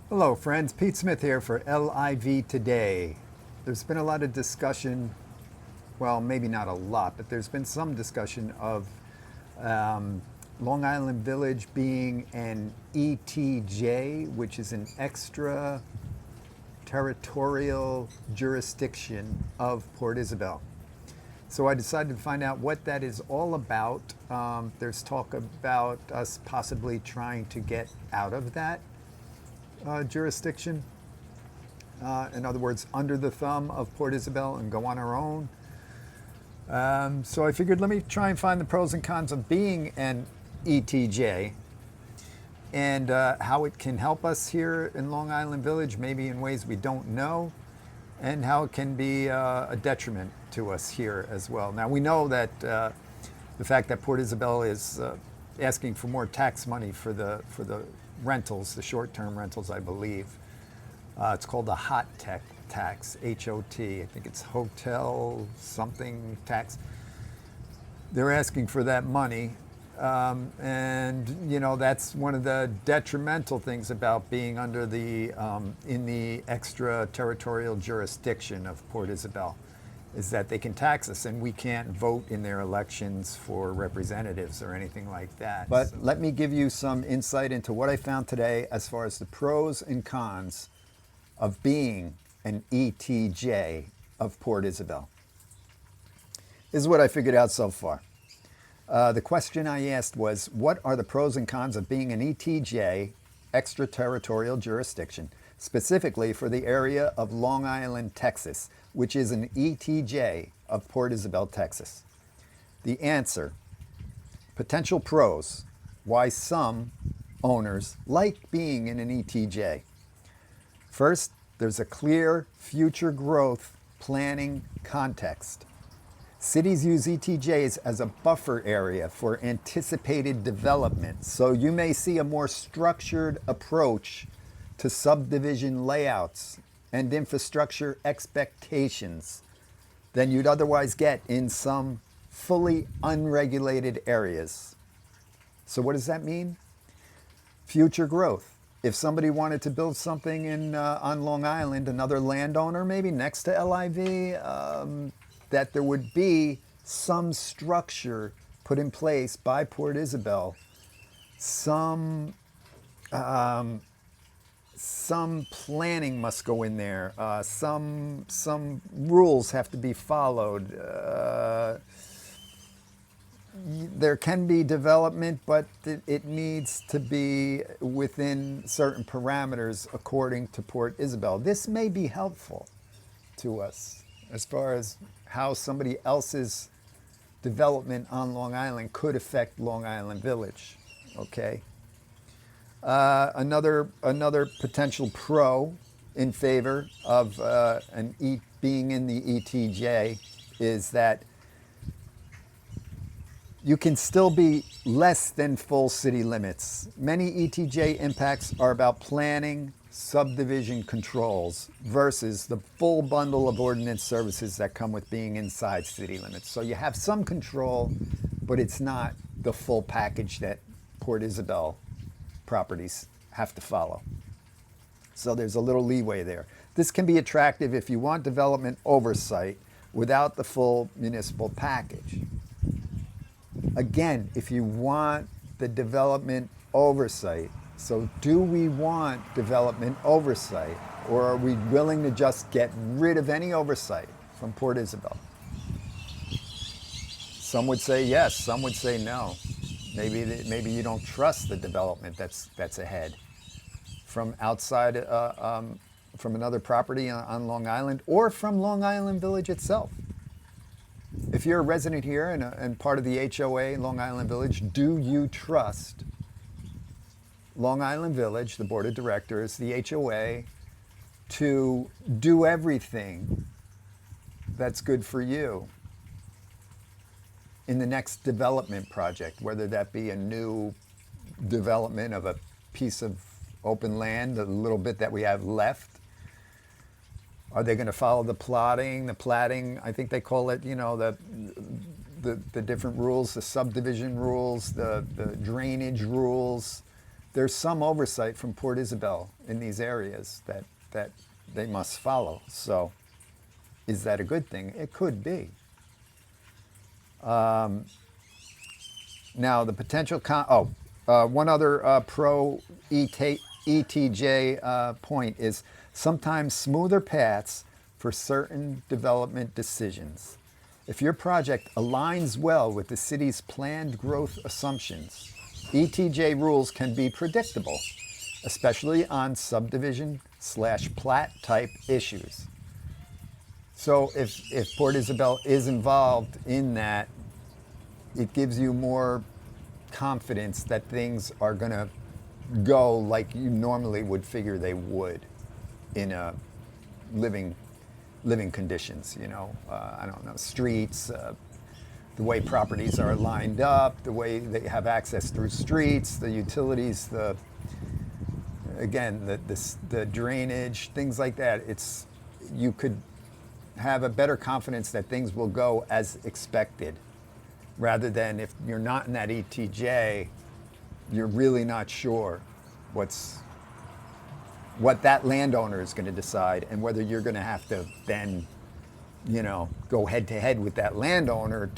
Hello, friends. Pete Smith here for LIV Today. There's been a lot of discussion, well, maybe not a lot, but there's been some discussion of Long Island Village being an ETJ, which is an extra territorial jurisdiction of Port Isabel. So I decided to find out what that is all about. There's talk about us possibly trying to get out of that jurisdiction. In other words, under the thumb of Port Isabel and go on our own. So I figured let me try and find the pros and cons of being an ETJ and how it can help us here in Long Island Village, maybe in ways we don't know, and how it can be a detriment to us here as well. Now we know that the fact that Port Isabel is asking for more tax money for the rentals, the short-term rentals, I believe. It's called the hot tech tax, HOT. I think it's hotel something tax. They're asking for that money. And you know, that's one of the detrimental things about being under the in the extraterritorial jurisdiction of Port Isabel, is that they can tax us and we can't vote in their elections for representatives or anything like that. But let me give you some insight into what I found today as far as the pros and cons of being an ETJ of Port Isabel. This is what I figured out so far. The question I asked was, what are the pros and cons of being an ETJ, extraterritorial jurisdiction, specifically for the area of Long Island, Texas, which is an ETJ of Port Isabel, Texas? The answer: potential pros, why some owners like being in an ETJ. First, there's a clear future growth planning context. Cities use ETJs as a buffer area for anticipated development, so you may see a more structured approach to subdivision layouts and infrastructure expectations than you'd otherwise get in some fully unregulated areas. So what does that mean? Future growth. If somebody wanted to build something on Long Island, another landowner maybe next to LIV, that there would be some structure put in place by Port Isabel, some planning must go in there, some rules have to be followed. There can be development, but it needs to be within certain parameters according to Port Isabel. This may be helpful to us as far as how somebody else's development on Long Island could affect Long Island Village. Okay. Another potential pro in favor of being in the ETJ is that you can still be less than full city limits. Many ETJ impacts are about planning, subdivision controls versus the full bundle of ordinance services that come with being inside city limits. So you have some control, but it's not the full package that Port Isabel properties have to follow. So there's a little leeway there. This can be attractive if you want development oversight without the full municipal package. Again, if you want the development oversight, so do we want development oversight, or are we willing to just get rid of any oversight from Port Isabel? Some would say yes, some would say no. Maybe you don't trust the development that's ahead from outside, from another property on Long Island or from Long Island Village itself. If you're a resident here and part of the HOA, Long Island Village, do you trust Long Island Village, the board of directors, the HOA, to do everything that's good for you in the next development project, whether that be a new development of a piece of open land, the little bit that we have left? Are they going to follow the plotting, the platting? I think they call it, the different rules, the subdivision rules, the drainage rules, there's some oversight from Port Isabel in these areas that they must follow. So is that a good thing? It could be. Now the potential one other pro ETJ point is sometimes smoother paths for certain development decisions. If your project aligns well with the city's planned growth assumptions, ETJ rules can be predictable, especially on subdivision/plat type issues. So if Port Isabel is involved in that, it gives you more confidence that things are going to go like you normally would figure they would in a living conditions, I don't know, streets, the way properties are lined up, the way they have access through streets, the utilities, the drainage, things like that. You could have a better confidence that things will go as expected, rather than if you're not in that ETJ, you're really not sure what that landowner is going to decide, and whether you're going to have to then, go head to head with that landowner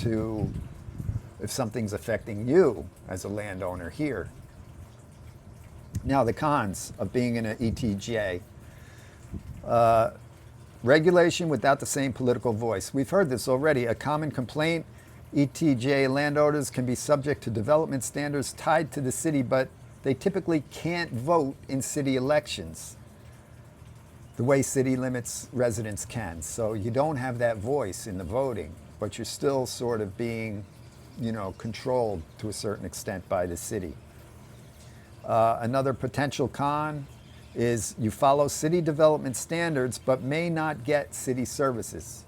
if something's affecting you as a landowner here. Now the cons of being in an ETJ. Regulation without the same political voice. We've heard this already. A common complaint, ETJ landowners can be subject to development standards tied to the city, but they typically can't vote in city elections the way city limits residents can. So you don't have that voice in the voting, but you're still sort of being, controlled to a certain extent by the city. Another potential con is you follow city development standards but may not get city services.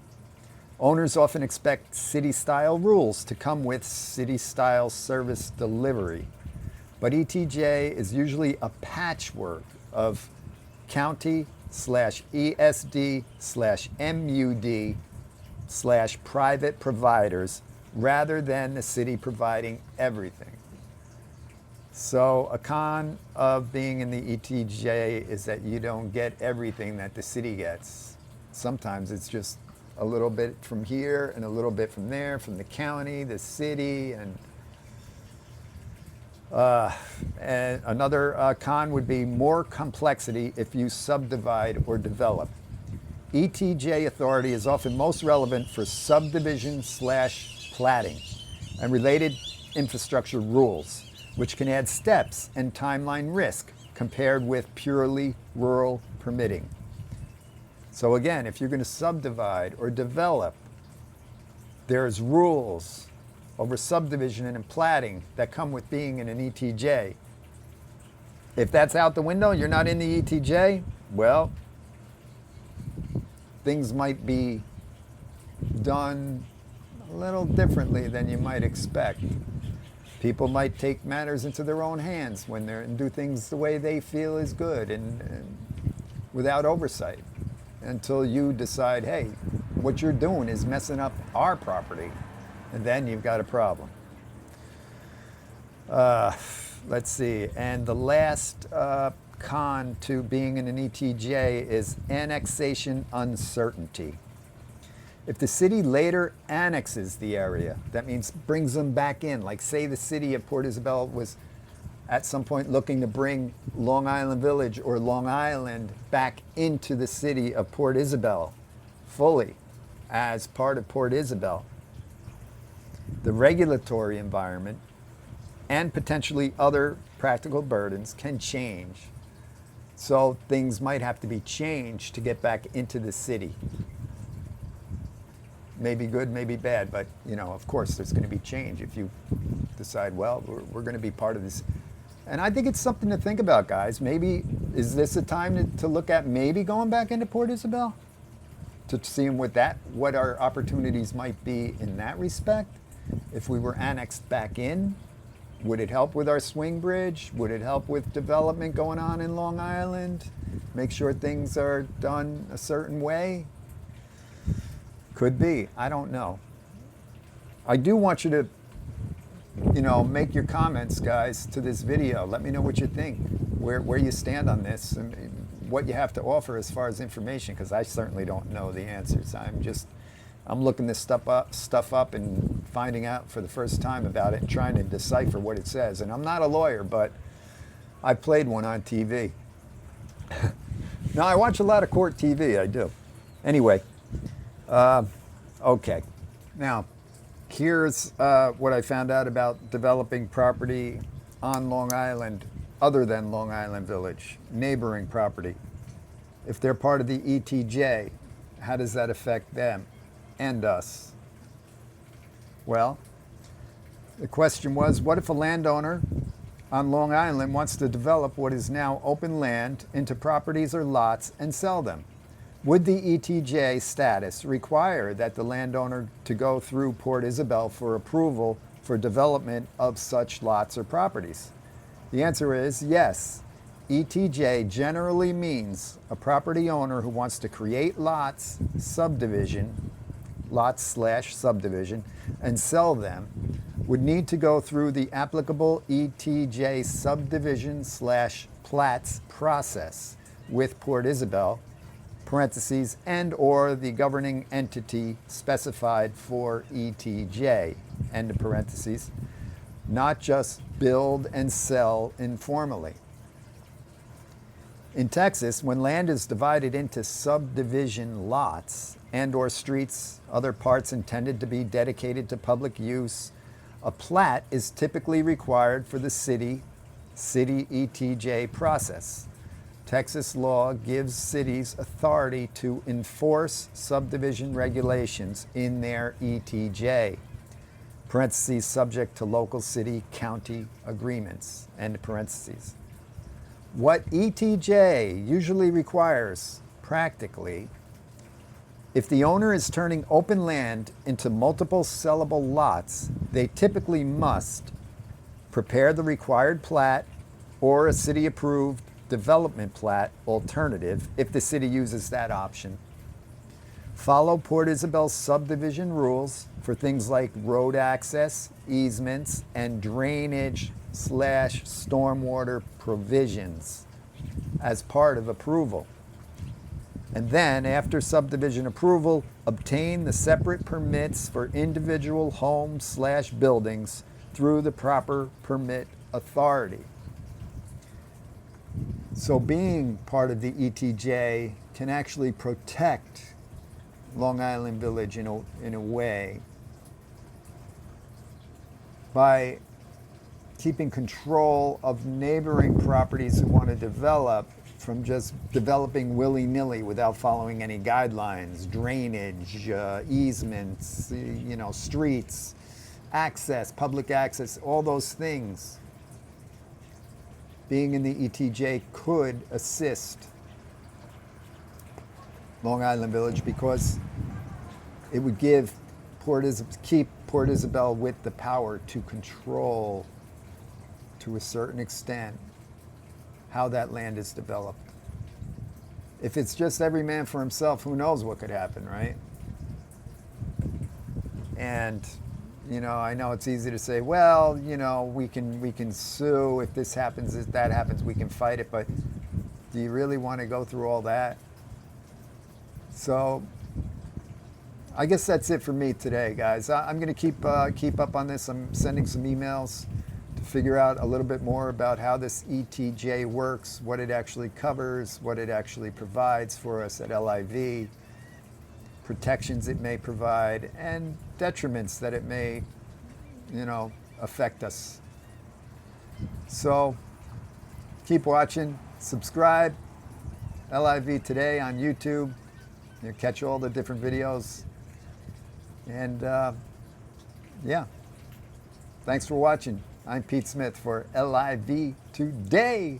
Owners often expect city-style rules to come with city-style service delivery, but ETJ is usually a patchwork of county/ESD/MUD/private providers rather than the city providing everything. So a con of being in the ETJ is that you don't get everything that the city gets. Sometimes it's just a little bit from here and a little bit from there, from the county, the city, and another con would be more complexity if you subdivide or develop. ETJ authority is often most relevant for subdivision/platting and related infrastructure rules, which can add steps and timeline risk compared with purely rural permitting. So again, if you're going to subdivide or develop, there's rules over subdivision and platting that come with being in an ETJ. If that's out the window, you're not in the ETJ, well, things might be done a little differently than you might expect. People might take matters into their own hands and do things the way they feel is good and without oversight, until you decide, hey, what you're doing is messing up our property, and then you've got a problem. Let's see, and the last con to being in an ETJ is annexation uncertainty. If the city later annexes the area, that means brings them back in, like say the city of Port Isabel was at some point looking to bring Long Island Village or Long Island back into the city of Port Isabel fully as part of Port Isabel. The regulatory environment and potentially other practical burdens can change. So things might have to be changed to get back into the city. Maybe good, maybe bad, but of course there's going to be change if you decide, well, we're going to be part of this. And I think it's something to think about, guys. Maybe, is this a time to look at maybe going back into Port Isabel? To see what our opportunities might be in that respect? If we were annexed back in, would it help with our swing bridge? Would it help with development going on in Long Island? Make sure things are done a certain way? Could be. I don't know. I do want you to make your comments, guys, to this video. Let me know what you think, where you stand on this, and what you have to offer as far as information, because I certainly don't know the answers. I'm looking this stuff up and finding out for the first time about it and trying to decipher what it says. And I'm not a lawyer, but I played one on TV. Now, I watch a lot of court TV, I do. Anyway, okay. Now, here's what I found out about developing property on Long Island, other than Long Island Village, neighboring property. If they're part of the ETJ, how does that affect them and us? Well, the question was, what if a landowner on Long Island wants to develop what is now open land into properties or lots and sell them? Would the ETJ status require that the landowner to go through Port Isabel for approval for development of such lots or properties? The answer is yes. ETJ generally means a property owner who wants to create lots slash subdivision, and sell them would need to go through the applicable ETJ subdivision slash plats process with Port Isabel, parentheses, and or the governing entity specified for ETJ, end of parentheses, not just build and sell informally. In Texas, when land is divided into subdivision lots and or streets, other parts intended to be dedicated to public use, a plat is typically required for the city ETJ process. Texas law gives cities authority to enforce subdivision regulations in their ETJ, parentheses, subject to local city county agreements, end parentheses. What ETJ usually requires, practically, if the owner is turning open land into multiple sellable lots, they typically must prepare the required plat or a city-approved development plat alternative, if the city uses that option. Follow Port Isabel's subdivision rules for things like road access, easements, and drainage / stormwater provisions as part of approval. And then, after subdivision approval, obtain the separate permits for individual homes / buildings through the proper permit authority. So being part of the ETJ can actually protect Long Island Village in a way by keeping control of neighboring properties who want to develop from just developing willy-nilly without following any guidelines, drainage, easements, streets, access, public access, all those things. Being in the ETJ could assist Long Island Village because it would keep Port Isabel with the power to control, to a certain extent, how that land is developed. If it's just every man for himself, who knows what could happen, right? And I know it's easy to say, well, we can sue if this happens, if that happens, we can fight it, but do you really want to go through all that? So I guess that's it for me today, guys. I'm going to keep up on this. I'm sending some emails to figure out a little bit more about how this ETJ works, what it actually covers, what it actually provides for us at LIV, protections it may provide, and detriments that it may, affect us. So keep watching, subscribe, LIV Today on YouTube. You'll catch all the different videos. And yeah, thanks for watching. I'm Pete Smith for LIV Today.